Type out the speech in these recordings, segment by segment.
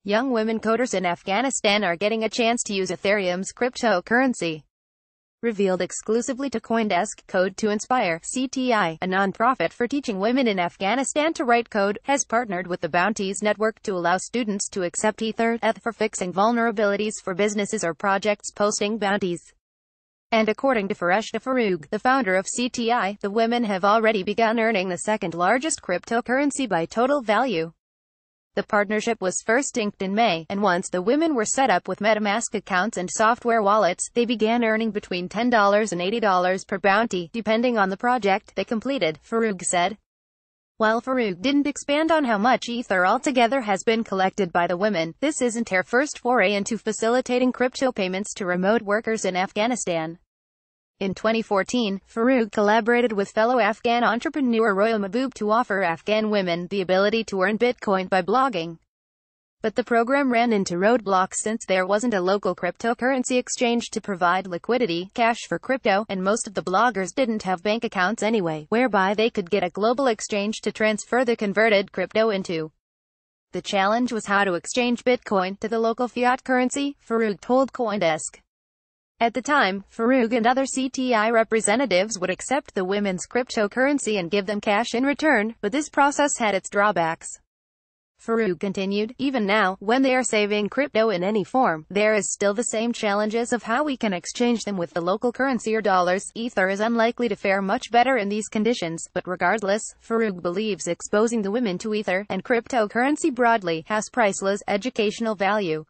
Young women coders in Afghanistan are getting a chance to use Ethereum's cryptocurrency. Revealed exclusively to CoinDesk, Code to Inspire, CTI, a non-profit for teaching women in Afghanistan to write code, has partnered with the Bounties Network to allow students to accept ETH for fixing vulnerabilities for businesses or projects posting bounties. And according to Fareshta Farouk, the founder of CTI, the women have already begun earning the second largest cryptocurrency by total value. The partnership was first inked in May, and once the women were set up with MetaMask accounts and software wallets, they began earning between $10 and $80 per bounty, depending on the project they completed, Farouk said. While Farouk didn't expand on how much Ether altogether has been collected by the women, this isn't her first foray into facilitating crypto payments to remote workers in Afghanistan. In 2014, Farouk collaborated with fellow Afghan entrepreneur Royal Mahboob to offer Afghan women the ability to earn Bitcoin by blogging. But the program ran into roadblocks since there wasn't a local cryptocurrency exchange to provide liquidity, cash for crypto, and most of the bloggers didn't have bank accounts anyway, whereby they could get a global exchange to transfer the converted crypto into. The challenge was how to exchange Bitcoin to the local fiat currency, Farouk told CoinDesk. At the time, Farouk and other CTI representatives would accept the women's cryptocurrency and give them cash in return, but this process had its drawbacks. Farouk continued, even now, when they are saving crypto in any form, there is still the same challenges of how we can exchange them with the local currency or dollars. Ether is unlikely to fare much better in these conditions, but regardless, Farouk believes exposing the women to Ether, and cryptocurrency broadly, has priceless educational value.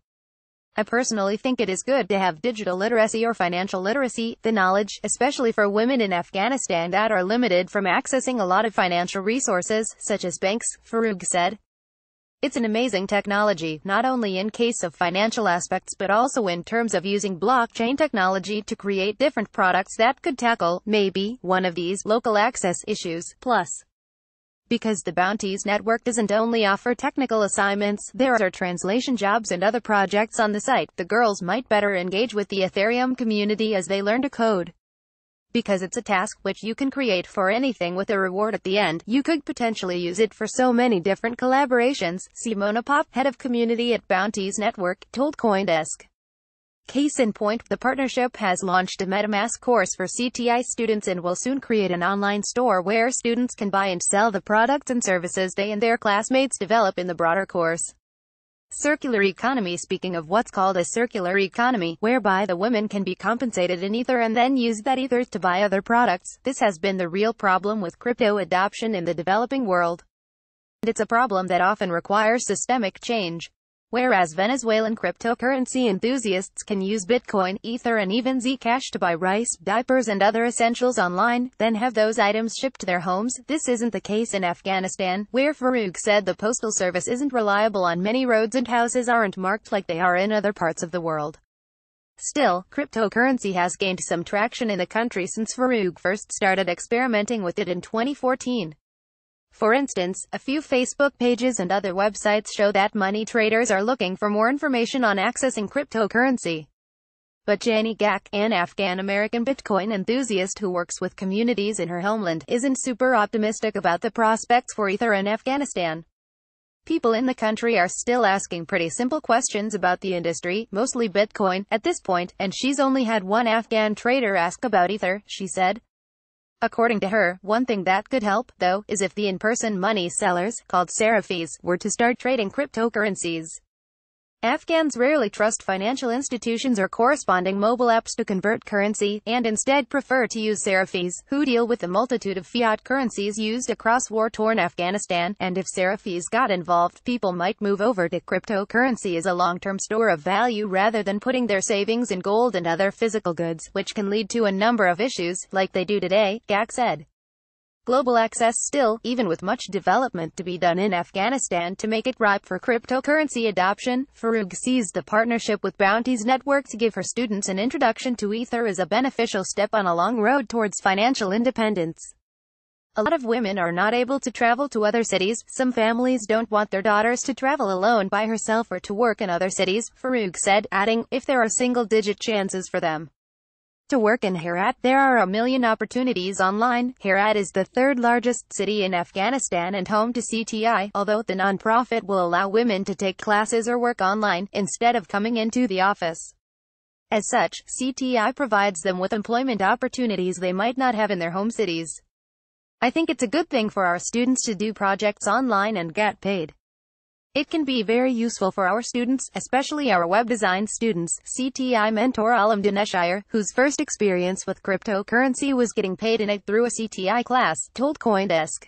I personally think it is good to have digital literacy or financial literacy, the knowledge, especially for women in Afghanistan that are limited from accessing a lot of financial resources, such as banks, Farouk said. It's an amazing technology, not only in case of financial aspects but also in terms of using blockchain technology to create different products that could tackle, maybe, one of these local access issues. Plus, because the Bounties Network doesn't only offer technical assignments, there are translation jobs and other projects on the site. The girls might better engage with the Ethereum community as they learn to code. Because it's a task which you can create for anything with a reward at the end, you could potentially use it for so many different collaborations, Simona Pop, head of community at Bounties Network, told CoinDesk. Case in point, the partnership has launched a MetaMask course for CTI students and will soon create an online store where students can buy and sell the products and services they and their classmates develop in the broader course. Circular economy. Speaking of what's called a circular economy, whereby the women can be compensated in Ether and then use that Ether to buy other products, this has been the real problem with crypto adoption in the developing world. And it's a problem that often requires systemic change. Whereas Venezuelan cryptocurrency enthusiasts can use Bitcoin, Ether and even Zcash to buy rice, diapers and other essentials online, then have those items shipped to their homes, this isn't the case in Afghanistan, where Farouk said the postal service isn't reliable on many roads and houses aren't marked like they are in other parts of the world. Still, cryptocurrency has gained some traction in the country since Farouk first started experimenting with it in 2014. For instance, a few Facebook pages and other websites show that money traders are looking for more information on accessing cryptocurrency. But Jani Gak, an Afghan-American Bitcoin enthusiast who works with communities in her homeland, isn't super optimistic about the prospects for Ether in Afghanistan. People in the country are still asking pretty simple questions about the industry, mostly Bitcoin, at this point, and she's only had one Afghan trader ask about Ether, she said. According to her, one thing that could help, though, is if the in-person money sellers, called serafis, were to start trading cryptocurrencies. Afghans rarely trust financial institutions or corresponding mobile apps to convert currency, and instead prefer to use serafis, who deal with the multitude of fiat currencies used across war-torn Afghanistan, and if serafis got involved, people might move over to cryptocurrency as a long-term store of value rather than putting their savings in gold and other physical goods, which can lead to a number of issues, like they do today, Gak said. Global access still, even with much development to be done in Afghanistan to make it ripe for cryptocurrency adoption. Farouk sees the partnership with Bounties Network to give her students an introduction to Ether as a beneficial step on a long road towards financial independence. A lot of women are not able to travel to other cities. Some families don't want their daughters to travel alone by herself or to work in other cities, Farouk said, adding, if there are single-digit chances for them To work in Herat, there are a million opportunities online. Herat is the third largest city in Afghanistan and home to CTI, although the non-profit will allow women to take classes or work online, instead of coming into the office. As such, CTI provides them with employment opportunities they might not have in their home cities. I think it's a good thing for our students to do projects online and get paid. It can be very useful for our students, especially our web design students, CTI mentor Alam Dineshire, whose first experience with cryptocurrency was getting paid in it through a CTI class, told CoinDesk.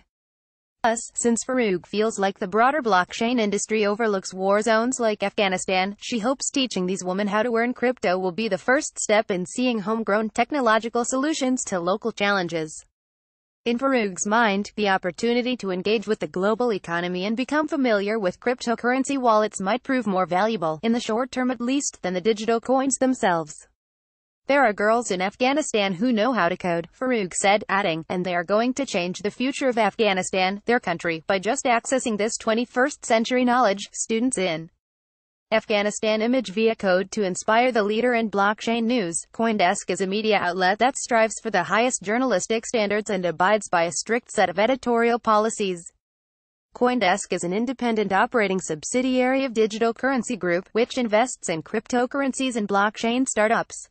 Since Farouk feels like the broader blockchain industry overlooks war zones like Afghanistan, she hopes teaching these women how to earn crypto will be the first step in seeing homegrown technological solutions to local challenges. In Farouk's mind, the opportunity to engage with the global economy and become familiar with cryptocurrency wallets might prove more valuable, in the short term at least, than the digital coins themselves. There are girls in Afghanistan who know how to code, Farouk said, adding, and they are going to change the future of Afghanistan, their country, by just accessing this 21st century knowledge. Students in Afghanistan image via code to inspire the leader in blockchain news. CoinDesk is a media outlet that strives for the highest journalistic standards and abides by a strict set of editorial policies. CoinDesk is an independent operating subsidiary of Digital Currency Group, which invests in cryptocurrencies and blockchain startups.